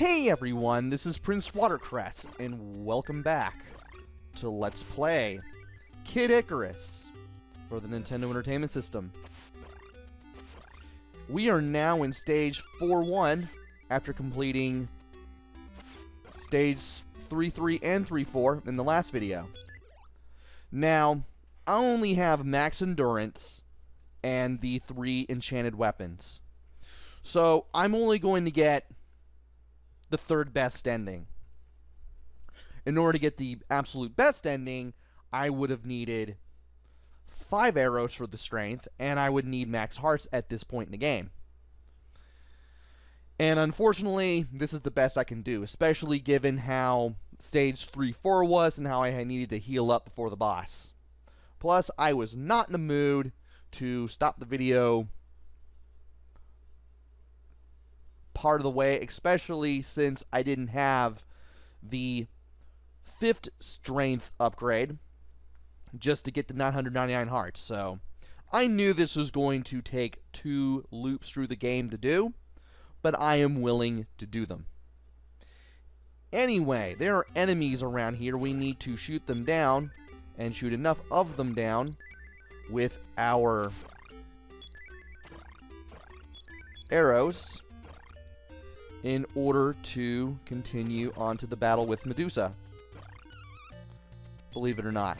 Hey everyone, this is PrinceWatercress, and welcome back to Let's Play Kid Icarus for the Nintendo Entertainment System. We are now in stage 4-1 after completing stage 3-3 and 3-4 in the last video. Now, I only have max endurance and the 3 enchanted weapons. So, I'm only going to get the third best ending. In order to get the absolute best ending, I would have needed 5 arrows for the strength, and I would need max hearts at this point in the game. And unfortunately, this is the best I can do, especially given how stage 3-4 was and how I needed to heal up before the boss. Plus, I was not in the mood to stop the video part of the way, especially since I didn't have the 5th strength upgrade just to get the 999 hearts. So I knew this was going to take 2 loops through the game to do, but I am willing to do them. Anyway, there are enemies around here. We need to shoot them down and shoot enough of them down with our arrows in order to continue on to the battle with Medusa. Believe it or not.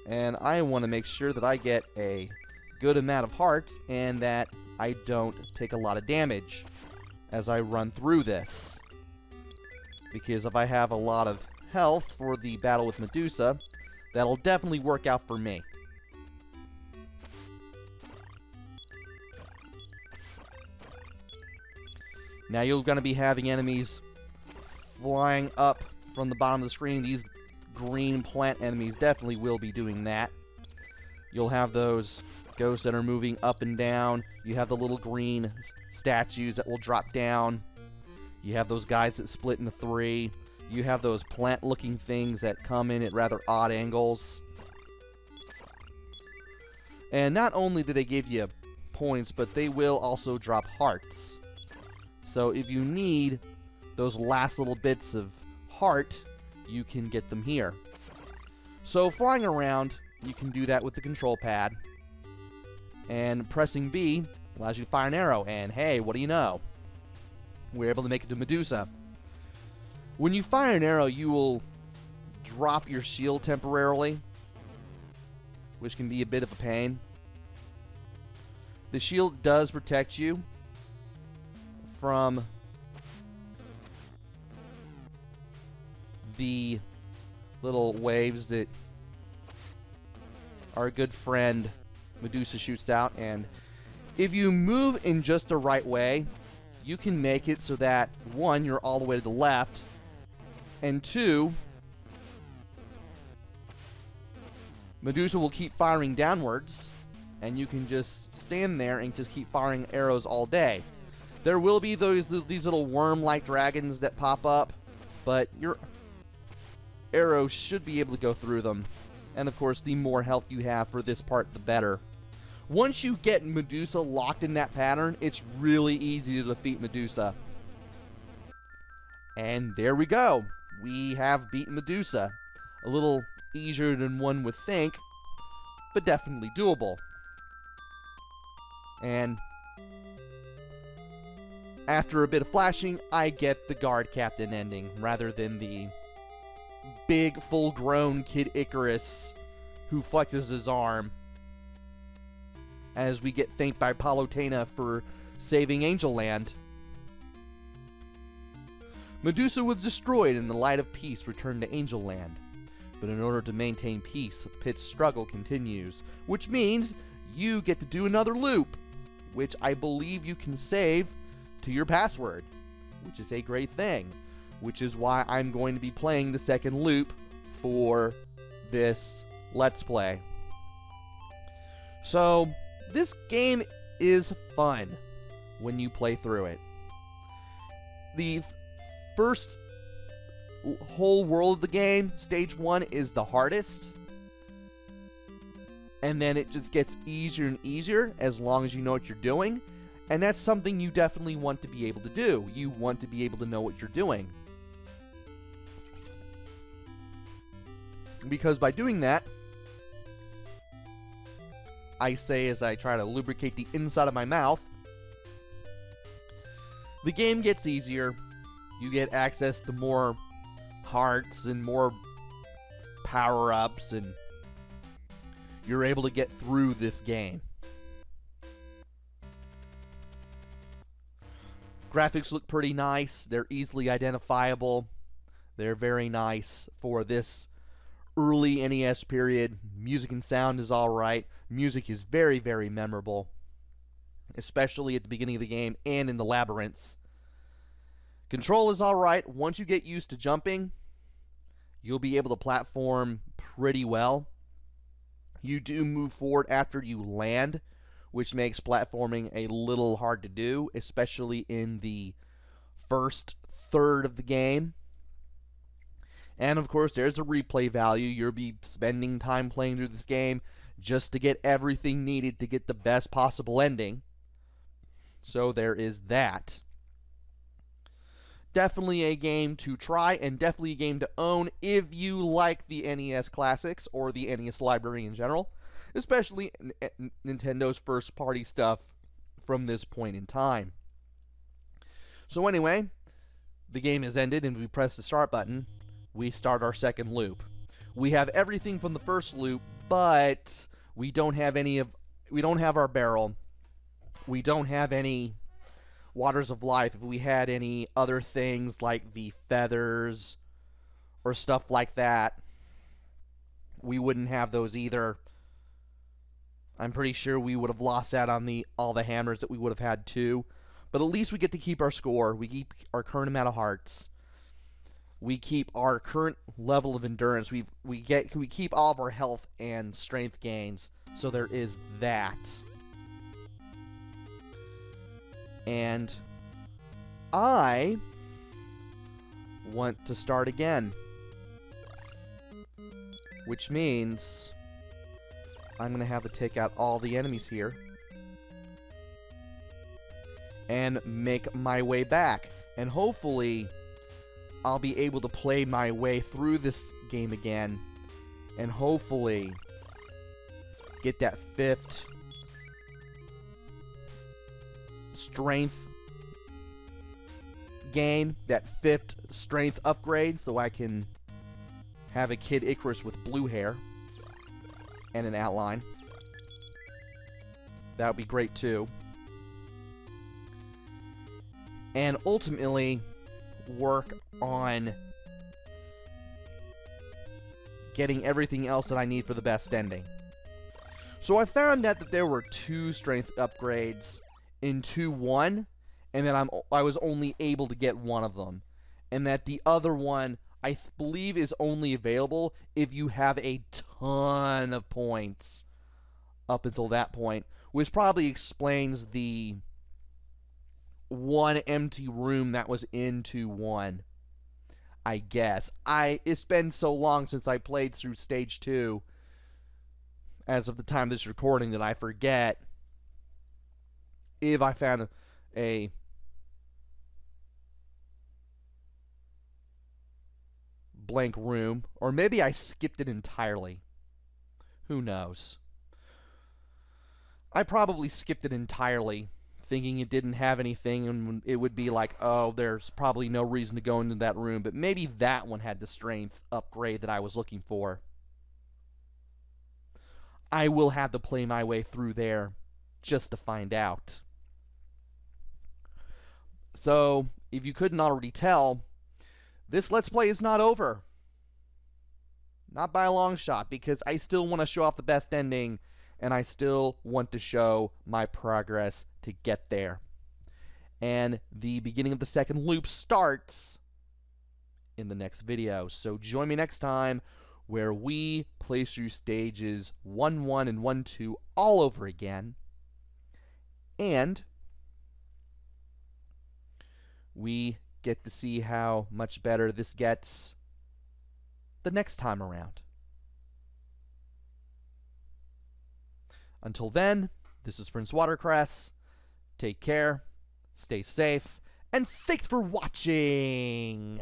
And I want to make sure that I get a good amount of hearts and that I don't take a lot of damage as I run through this. Because if I have a lot of health for the battle with Medusa, that'll definitely work out for me. Now you're going to be having enemies flying up from the bottom of the screen. These green plant enemies definitely will be doing that. You'll have those ghosts that are moving up and down. You have the little green statues that will drop down. You have those guys that split into 3. You have those plant-looking things that come in at rather odd angles. And not only do they give you points, but they will also drop hearts. So if you need those last little bits of heart, you can get them here. So flying around, you can do that with the control pad. And pressing B allows you to fire an arrow. And hey, what do you know? We're able to make it to Medusa. When you fire an arrow, you will drop your shield temporarily, which can be a bit of a pain. The shield does protect you from the little waves that our good friend Medusa shoots out, and if you move in just the right way, you can make it so that 1, you're all the way to the left, and 2, Medusa will keep firing downwards, and you can just stand there and just keep firing arrows all day. There will be these little worm-like dragons that pop up, but your arrows should be able to go through them. And of course, the more health you have for this part, the better. Once you get Medusa locked in that pattern, it's really easy to defeat Medusa. And there we go. We have beaten Medusa. A little easier than one would think, but definitely doable. And after a bit of flashing, I get the guard captain ending, rather than the big, full-grown Kid Icarus who flexes his arm as we get thanked by Palutena for saving Angel Land. Medusa was destroyed and the light of peace returned to Angel Land. But in order to maintain peace, Pit's struggle continues, which means you get to do another loop, which I believe you can save to your password, which is a great thing, which is why I'm going to be playing the second loop for this Let's Play. So, this game is fun when you play through it. The first whole world of the game, stage 1, is the hardest. and then it just gets easier and easier as long as you know what you're doing. And that's something you definitely want to be able to do. You want to be able to know what you're doing. Because by doing that, I say as I try to lubricate the inside of my mouth, the game gets easier. You get access to more hearts and more power-ups, and you're able to get through this game. Graphics look pretty nice. They're easily identifiable. They're very nice for this early NES period. Music and sound is alright. Music is very, very memorable, especially at the beginning of the game and in the labyrinths. Control is alright. Once you get used to jumping, you'll be able to platform pretty well. You do move forward after you land, which makes platforming a little hard to do, especially in the first third of the game. And of course, there's a replay value. You'll be spending time playing through this game just to get everything needed to get the best possible ending. So there is that. Definitely a game to try, and definitely a game to own if you like the NES classics or the NES library in general, especially Nintendo's first-party stuff from this point in time. So anyway, the game is ended, and we press the start button. We start our second loop. We have everything from the first loop, but we don't have our barrel. We don't have any Waters of Life. If we had any other things like the feathers or stuff like that, we wouldn't have those either. I'm pretty sure we would have lost out on all the hammers that we would have had too. But at least we get to keep our score. We keep our current amount of hearts. We keep our current level of endurance. We keep all of our health and strength gains. So there is that. And I want to start again, which means I'm going to have to take out all the enemies here and make my way back. And hopefully I'll be able to play my way through this game again and hopefully get that 5th strength gain, that 5th strength upgrade, so I can have a Kid Icarus with blue hair and an outline. That would be great too. And ultimately work on getting everything else that I need for the best ending. So I found out that there were 2 strength upgrades in 2-1, and that I was only able to get one of them, and that the other one I believe is only available if you have a ton of points up until that point, which probably explains the one empty room that was in 2-1, I guess. It's been so long since I played through stage 2 as of the time of this recording that I forget if I found a blank room, or maybe I skipped it entirely. Who knows? I probably skipped it entirely, thinking it didn't have anything, and it would be like, oh, there's probably no reason to go into that room, but maybe that one had the strength upgrade that I was looking for. I will have to play my way through there just to find out. So, if you couldn't already tell, this Let's Play is not over. Not by a long shot, because I still want to show off the best ending, and I still want to show my progress to get there. And the beginning of the second loop starts in the next video. So join me next time where we play through stages 1-1 and 1-2 all over again. And we get to see how much better this gets the next time around. Until then, this is PrinceWatercress. Take care, stay safe, and thanks for watching!